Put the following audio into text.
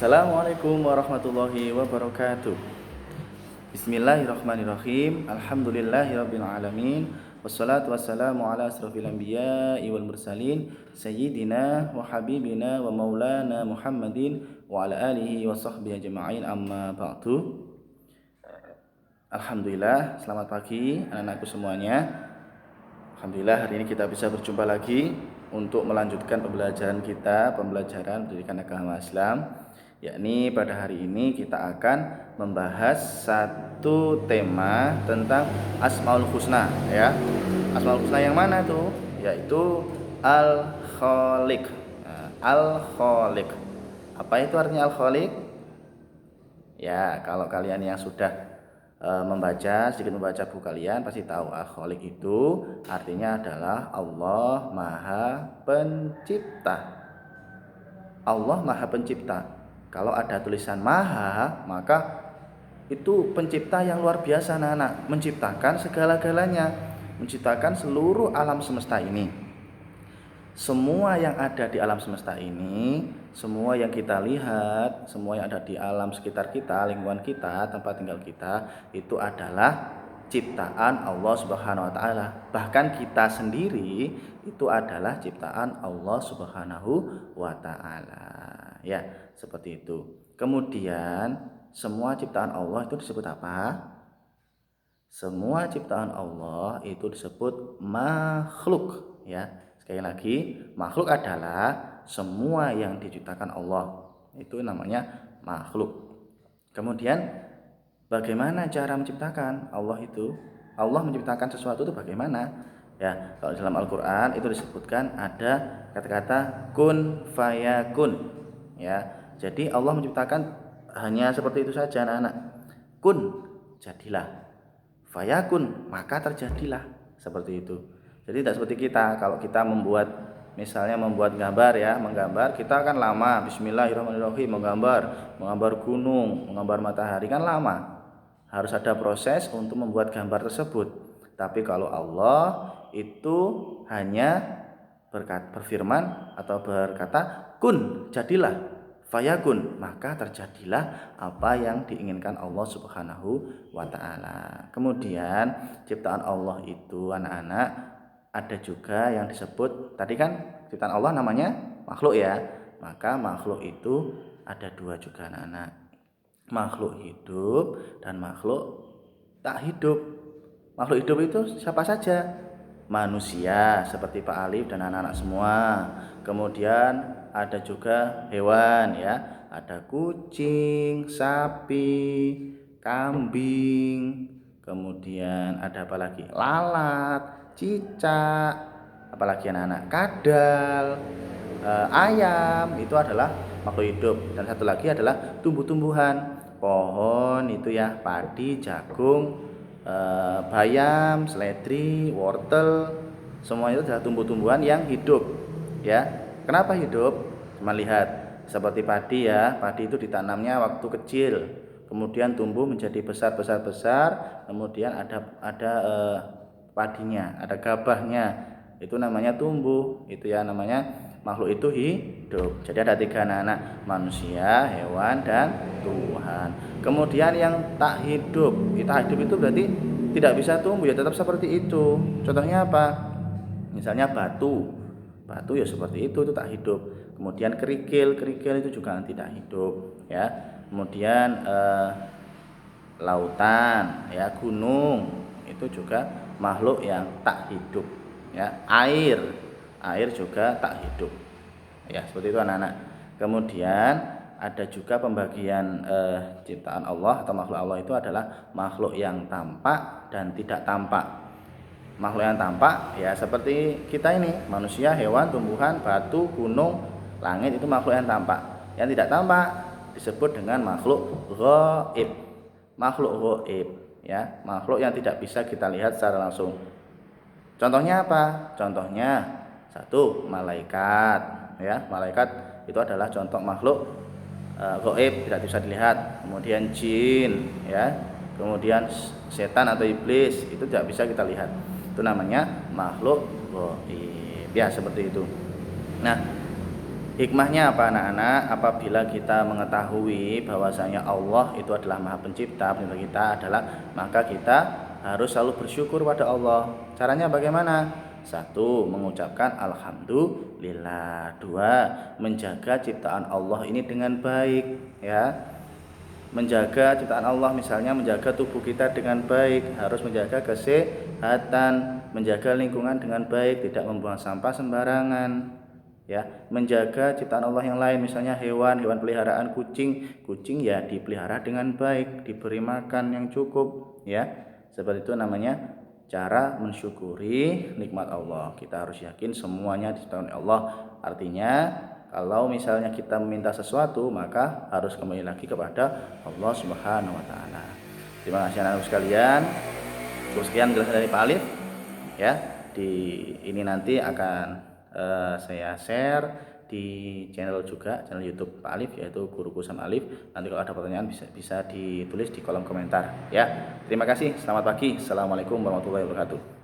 Assalamualaikum warahmatullahi wabarakatuh. Bismillahirrahmanirrahim. Alhamdulillahirabbil alamin. Wassalatu wassalamu ala asrofil anbiya'i wal mursalin sayyidina wa habibina wa maulana Muhammadin wa ala alihi wa sahbihi ajma'in, amma ba'du. Alhamdulillah, selamat pagi anak-anakku semuanya. Alhamdulillah, hari ini kita bisa berjumpa lagi untuk melanjutkan pembelajaran pendidikan agama Islam. Yakni pada hari ini kita akan membahas satu tema tentang Asmaul Husna, ya. Asmaul Husna yang mana tuh? Yaitu Al-Khaliq. Al-Khaliq. Apa itu artinya Al-Khaliq? Ya, kalau kalian yang sudah sedikit membaca buku kalian pasti tahu Al-Khaliq itu artinya adalah Allah Maha Pencipta. Allah Maha Pencipta. Kalau ada tulisan Maha, maka itu pencipta yang luar biasa, anak-anak, menciptakan segala-galanya, menciptakan seluruh alam semesta ini. Semua yang ada di alam semesta ini, semua yang kita lihat, semua yang ada di alam sekitar kita, lingkungan kita, tempat tinggal kita, itu adalah ciptaan Allah Subhanahu wa taala. Bahkan kita sendiri itu adalah ciptaan Allah Subhanahu wa taala. Ya, seperti itu. Kemudian semua ciptaan Allah itu disebut apa? Semua ciptaan Allah itu disebut makhluk, ya. Sekali lagi, makhluk adalah semua yang diciptakan Allah. Itu namanya makhluk. Kemudian bagaimana cara menciptakan Allah itu? Allah menciptakan sesuatu itu bagaimana? Ya, kalau dalam Al-Qur'an itu disebutkan ada kata-kata kun fayakun. Ya, jadi Allah menciptakan hanya seperti itu saja, anak-anak. Kun, jadilah. Fayakun, maka terjadilah. Seperti itu. Jadi tidak seperti kita. Kalau kita misalnya membuat gambar, ya, menggambar, kita kan lama. Bismillahirrahmanirrahim, menggambar gunung, menggambar matahari kan lama. Harus ada proses untuk membuat gambar tersebut. Tapi kalau Allah itu hanya berfirman atau berkata kun, jadilah, fayakun, maka terjadilah apa yang diinginkan Allah Subhanahu wa taala. Kemudian ciptaan Allah itu, anak-anak, ada juga yang disebut tadi kan ciptaan Allah namanya makhluk, ya. Maka makhluk itu ada dua juga, anak-anak. Makhluk hidup dan makhluk tak hidup. Makhluk hidup itu siapa saja? Manusia seperti Pak Alif dan anak-anak semua. Kemudian ada juga hewan, ya. Ada kucing, sapi, kambing. Kemudian ada apa lagi? Lalat, cicak, apalagi anak-anak, kadal, ayam, itu adalah makhluk hidup. Dan satu lagi adalah tumbuh-tumbuhan, pohon itu, ya, padi, jagung, bayam, seledri, wortel, semua itu adalah tumbuh-tumbuhan yang hidup, ya. Kenapa hidup? Cuma lihat seperti padi, ya. Padi itu ditanamnya waktu kecil, kemudian tumbuh menjadi besar, kemudian ada padinya, ada gabahnya, itu namanya tumbuh, itu, ya, namanya makhluk itu hidup. Jadi ada tiga, anak-anak: manusia, hewan, dan Tuhan. Kemudian yang tak hidup itu berarti tidak bisa tumbuh, ya, tetap seperti itu. Contohnya apa? Misalnya batu ya seperti itu tak hidup. Kemudian kerikil itu juga tidak hidup, ya. Kemudian lautan, ya, gunung, itu juga makhluk yang tak hidup, ya. Air juga tak hidup, ya, seperti itu, anak-anak. Kemudian ada juga pembagian ciptaan Allah atau makhluk Allah itu adalah makhluk yang tampak dan tidak tampak. Makhluk yang tampak, ya, seperti kita ini, manusia, hewan, tumbuhan, batu, gunung, langit, itu makhluk yang tampak. Yang tidak tampak disebut dengan makhluk ghaib. Makhluk ghaib, ya, makhluk yang tidak bisa kita lihat secara langsung. Contohnya apa? Contohnya satu, malaikat, ya. Malaikat itu adalah contoh makhluk ghaib, tidak bisa dilihat. Kemudian jin, ya. Kemudian setan atau iblis, itu tidak bisa kita lihat. Itu namanya makhluk ghaib, ya, seperti itu. Nah, Hikmahnya apa anak-anak? Apabila kita mengetahui bahwasanya Allah itu adalah Maha Pencipta, pencipta kita adalah, maka kita harus selalu bersyukur pada Allah. Caranya bagaimana? Satu, mengucapkan alhamdulillah. Dua, menjaga ciptaan Allah ini dengan baik, ya. Menjaga ciptaan Allah, misalnya menjaga tubuh kita dengan baik, harus menjaga kesehatan, menjaga lingkungan dengan baik, tidak membuang sampah sembarangan, ya. Menjaga ciptaan Allah yang lain, misalnya hewan peliharaan, kucing ya dipelihara dengan baik, diberi makan yang cukup, ya. Seperti itu namanya cara mensyukuri nikmat Allah. Kita harus yakin semuanya diciptakan Allah. Artinya kalau misalnya kita meminta sesuatu, maka harus kembali lagi kepada Allah Subhanahu wa taala. Terima kasih anak-anak sekalian. Cukup sekian penjelasan dari Pak Alif, ya. Di ini nanti akan saya share di channel juga, channel YouTube Pak Alif, yaitu Guruku sama Alif. Nanti kalau ada pertanyaan bisa ditulis di kolom komentar, ya. Terima kasih. Selamat pagi. Assalamualaikum warahmatullahi wabarakatuh.